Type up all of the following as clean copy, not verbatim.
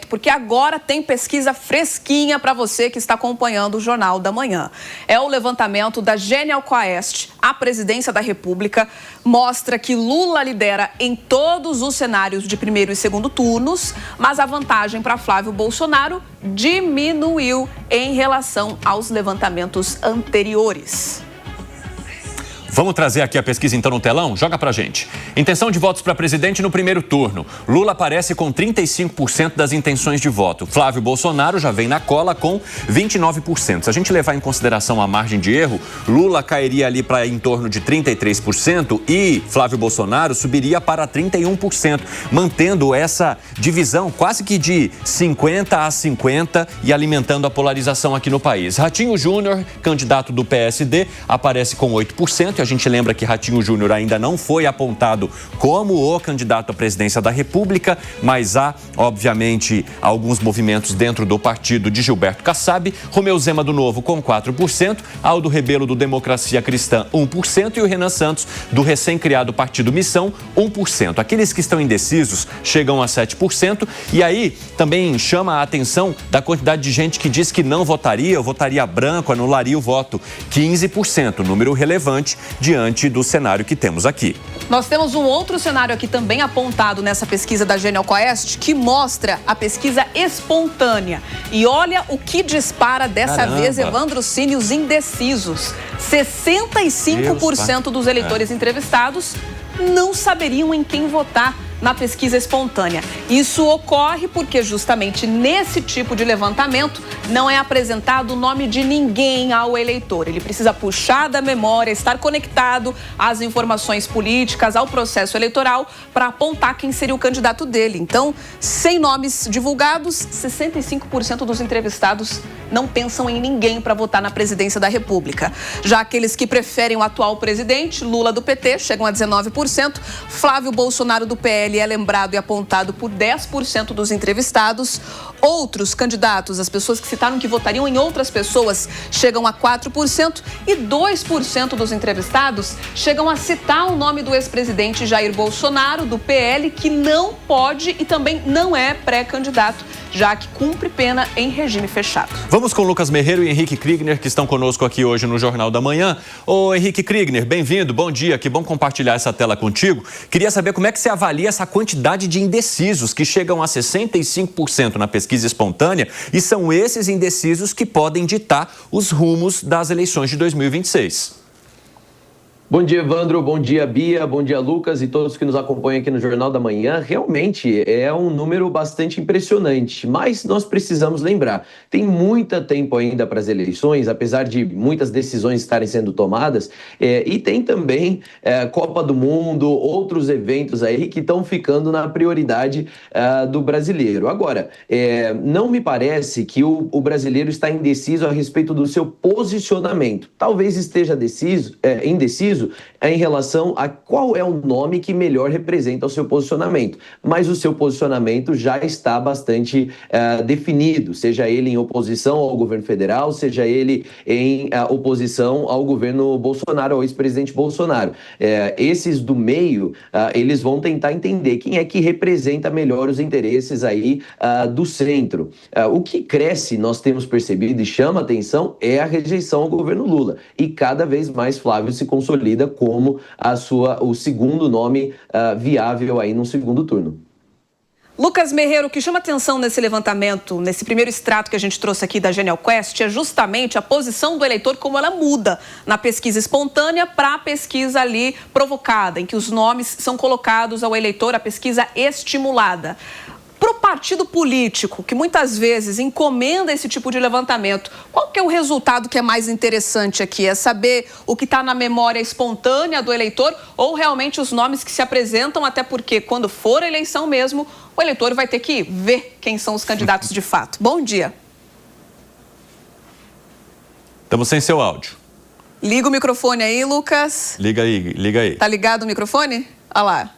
Porque agora tem pesquisa fresquinha para você que está acompanhando o Jornal da Manhã. É o levantamento da Genial Quest, a presidência da República, mostra que Lula lidera em todos os cenários de primeiro e segundo turnos, mas a vantagem para Flávio Bolsonaro diminuiu em relação aos levantamentos anteriores. Vamos trazer aqui a pesquisa então no telão? Joga pra gente. Intenção de votos para presidente no primeiro turno. Lula aparece com 35% das intenções de voto. Flávio Bolsonaro já vem na cola com 29%. Se a gente levar em consideração a margem de erro, Lula cairia ali para em torno de 33% e Flávio Bolsonaro subiria para 31%, mantendo essa divisão quase que de 50 a 50 e alimentando a polarização aqui no país. Ratinho Júnior, candidato do PSD, aparece com 8%. A gente lembra que Ratinho Júnior ainda não foi apontado como o candidato à presidência da República, mas há, obviamente, alguns movimentos dentro do partido de Gilberto Kassab. Romeu Zema do Novo com 4%, Aldo Rebelo do Democracia Cristã 1% e o Renan Santos do recém-criado Partido Missão 1%. Aqueles que estão indecisos chegam a 7% e aí também chama a atenção da quantidade de gente que diz que não votaria, ou votaria branco, anularia o voto. 15%, número relevante diante do cenário que temos aqui. Nós temos um outro cenário aqui também apontado nessa pesquisa da Genial Quest, que mostra a pesquisa espontânea. E olha o que dispara dessa vez, Evandro Cini, os indecisos. 65% dos eleitores entrevistados não saberiam em quem votar na pesquisa espontânea. Isso ocorre porque justamente nesse tipo de levantamento não é apresentado o nome de ninguém ao eleitor. Ele precisa puxar da memória, estar conectado às informações políticas, ao processo eleitoral, para apontar quem seria o candidato dele. Então, sem nomes divulgados, 65% dos entrevistados não pensam em ninguém para votar na presidência da República. Já aqueles que preferem o atual presidente, Lula do PT, chegam a 19%, Flávio Bolsonaro do PL é lembrado e apontado por 10% dos entrevistados. Outros candidatos, as pessoas que citaram que votariam em outras pessoas, chegam a 4% e 2% dos entrevistados chegam a citar o nome do ex-presidente Jair Bolsonaro, do PL, que não pode e também não é pré-candidato, já que cumpre pena em regime fechado. Vamos com Lucas Merreiro e Henrique Kriegner, que estão conosco aqui hoje no Jornal da Manhã. Ô Henrique Kriegner, bem-vindo, bom dia, que bom compartilhar essa tela contigo. Queria saber como é que você avalia essa quantidade de indecisos que chegam a 65% na pesquisa espontânea e são esses indecisos que podem ditar os rumos das eleições de 2026. Bom dia, Evandro. Bom dia, Bia. Bom dia, Lucas e todos que nos acompanham aqui no Jornal da Manhã. Realmente é um número bastante impressionante, mas nós precisamos lembrar, tem muito tempo ainda para as eleições, apesar de muitas decisões estarem sendo tomadas, e tem também Copa do Mundo, outros eventos aí que estão ficando na prioridade do brasileiro. Agora, não me parece que o brasileiro está indeciso a respeito do seu posicionamento. Talvez esteja indeciso em relação a qual é o nome que melhor representa o seu posicionamento. Mas o seu posicionamento já está bastante definido, seja ele em oposição ao governo federal, seja ele em oposição ao governo Bolsonaro, ao ex-presidente Bolsonaro. Esses do meio, eles vão tentar entender quem é que representa melhor os interesses aí do centro. O que cresce, nós temos percebido e chama atenção, é a rejeição ao governo Lula. E cada vez mais Flávio se consolida como o segundo nome viável aí no segundo turno. Lucas Merreiro, o que chama atenção nesse levantamento, nesse primeiro extrato que a gente trouxe aqui da Genial Quest, é justamente a posição do eleitor, como ela muda na pesquisa espontânea para a pesquisa ali provocada, em que os nomes são colocados ao eleitor, a pesquisa estimulada. Para o partido político, que muitas vezes encomenda esse tipo de levantamento, qual que é o resultado que é mais interessante aqui? É saber o que está na memória espontânea do eleitor ou realmente os nomes que se apresentam, até porque quando for a eleição mesmo, o eleitor vai ter que ver quem são os candidatos de fato. Bom dia. Estamos sem seu áudio. Liga o microfone aí, Lucas. Liga aí. Tá ligado o microfone? Olha lá.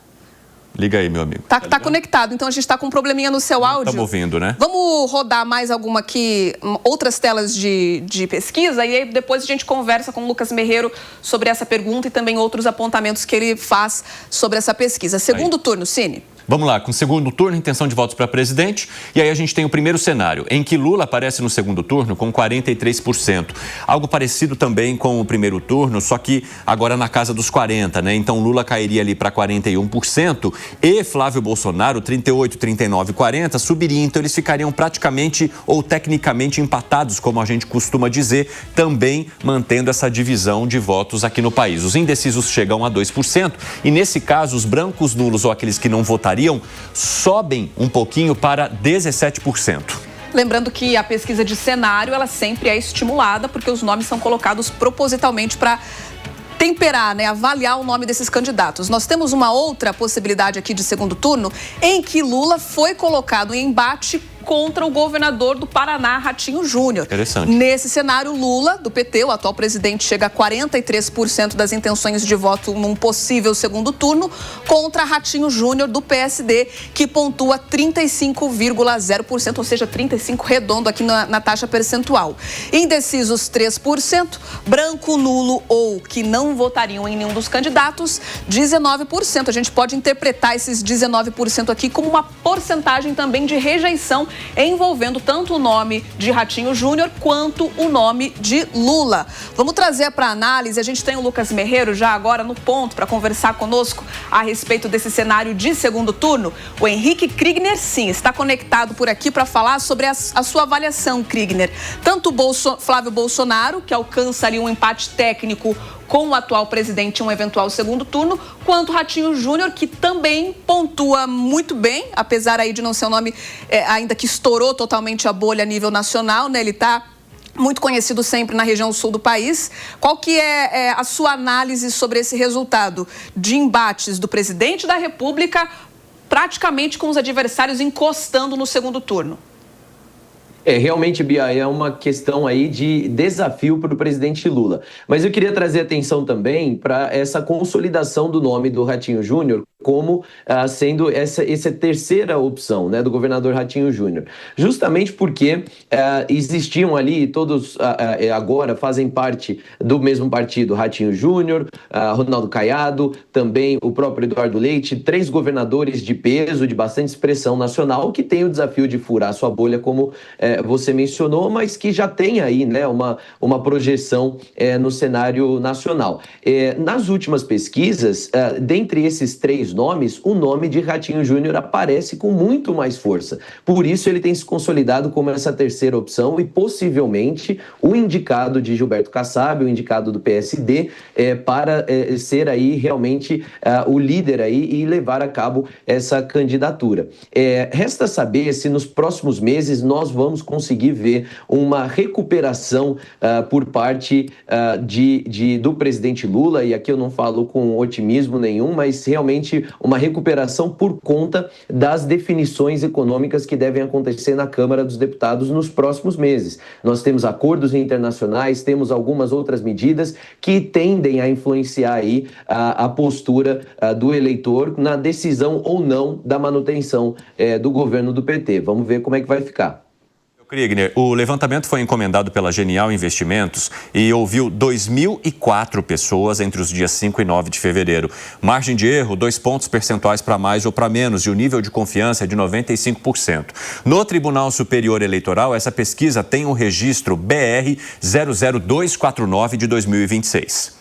Liga aí, meu amigo. Tá conectado, então a gente está com um probleminha no seu áudio. Estamos ouvindo, né? Vamos rodar mais alguma aqui, outras telas de pesquisa, e aí depois a gente conversa com o Lucas Merreiro sobre essa pergunta e também outros apontamentos que ele faz sobre essa pesquisa. Segundo turno, Cini. Vamos lá, com o segundo turno, intenção de votos para presidente. E aí a gente tem o primeiro cenário, em que Lula aparece no segundo turno com 43%. Algo parecido também com o primeiro turno, só que agora na casa dos 40%, né? Então Lula cairia ali para 41% e Flávio Bolsonaro, 38%, 39%, 40%, subiria. Então eles ficariam praticamente ou tecnicamente empatados, como a gente costuma dizer, também mantendo essa divisão de votos aqui no país. Os indecisos chegam a 2% e nesse caso os brancos nulos ou aqueles que não votariam sobem um pouquinho para 17%. Lembrando que a pesquisa de cenário, ela sempre é estimulada, porque os nomes são colocados propositalmente para temperar, né, avaliar o nome desses candidatos. Nós temos uma outra possibilidade aqui de segundo turno, em que Lula foi colocado em embate contra o governador do Paraná, Ratinho Júnior. Interessante. Nesse cenário, Lula, do PT, o atual presidente, chega a 43% das intenções de voto num possível segundo turno, contra Ratinho Júnior, do PSD, que pontua 35,0%, ou seja, 35% redondo aqui na taxa percentual. Indecisos, 3%, branco, nulo ou que não votariam em nenhum dos candidatos, 19%. A gente pode interpretar esses 19% aqui como uma porcentagem também de rejeição, envolvendo tanto o nome de Ratinho Júnior quanto o nome de Lula. Vamos trazer para análise, a gente tem o Lucas Merreiro já agora no ponto para conversar conosco a respeito desse cenário de segundo turno. O Henrique Kriegner, sim, está conectado por aqui para falar sobre a sua avaliação, Kriegner. Tanto Flávio Bolsonaro, que alcança ali um empate técnico com o atual presidente em um eventual segundo turno, quanto Ratinho Júnior, que também pontua muito bem, apesar aí de não ser um nome ainda que estourou totalmente a bolha a nível nacional, né? Ele está muito conhecido sempre na região sul do país. Qual que é a sua análise sobre esse resultado de embates do presidente da República, praticamente com os adversários encostando no segundo turno? Realmente, Bia, é uma questão aí de desafio para o presidente Lula. Mas eu queria trazer atenção também para essa consolidação do nome do Ratinho Júnior como sendo essa terceira opção, né, do governador Ratinho Júnior. Justamente porque existiam ali, todos agora fazem parte do mesmo partido, Ratinho Júnior, Ronaldo Caiado, também o próprio Eduardo Leite, 3 governadores de peso, de bastante expressão nacional, que têm o desafio de furar sua bolha, como você mencionou, mas que já tem aí, né, uma projeção no cenário nacional. Nas últimas pesquisas, dentre esses 3 nomes, o nome de Ratinho Júnior aparece com muito mais força. Por isso ele tem se consolidado como essa terceira opção e possivelmente o indicado de Gilberto Kassab, o indicado do PSD, para ser aí realmente o líder aí e levar a cabo essa candidatura. Resta saber se nos próximos meses nós vamos conseguir ver uma recuperação por parte do presidente Lula, e aqui eu não falo com otimismo nenhum, mas realmente uma recuperação por conta das definições econômicas que devem acontecer na Câmara dos Deputados nos próximos meses. Nós temos acordos internacionais, temos algumas outras medidas que tendem a influenciar aí a postura do eleitor na decisão ou não da manutenção do governo do PT. Vamos ver como é que vai ficar. Kriegner, o levantamento foi encomendado pela Genial Investimentos e ouviu 2.004 pessoas entre os dias 5 e 9 de fevereiro. Margem de erro, 2 pontos percentuais para mais ou para menos, e o nível de confiança é de 95%. No Tribunal Superior Eleitoral, essa pesquisa tem o registro BR 00249 de 2026.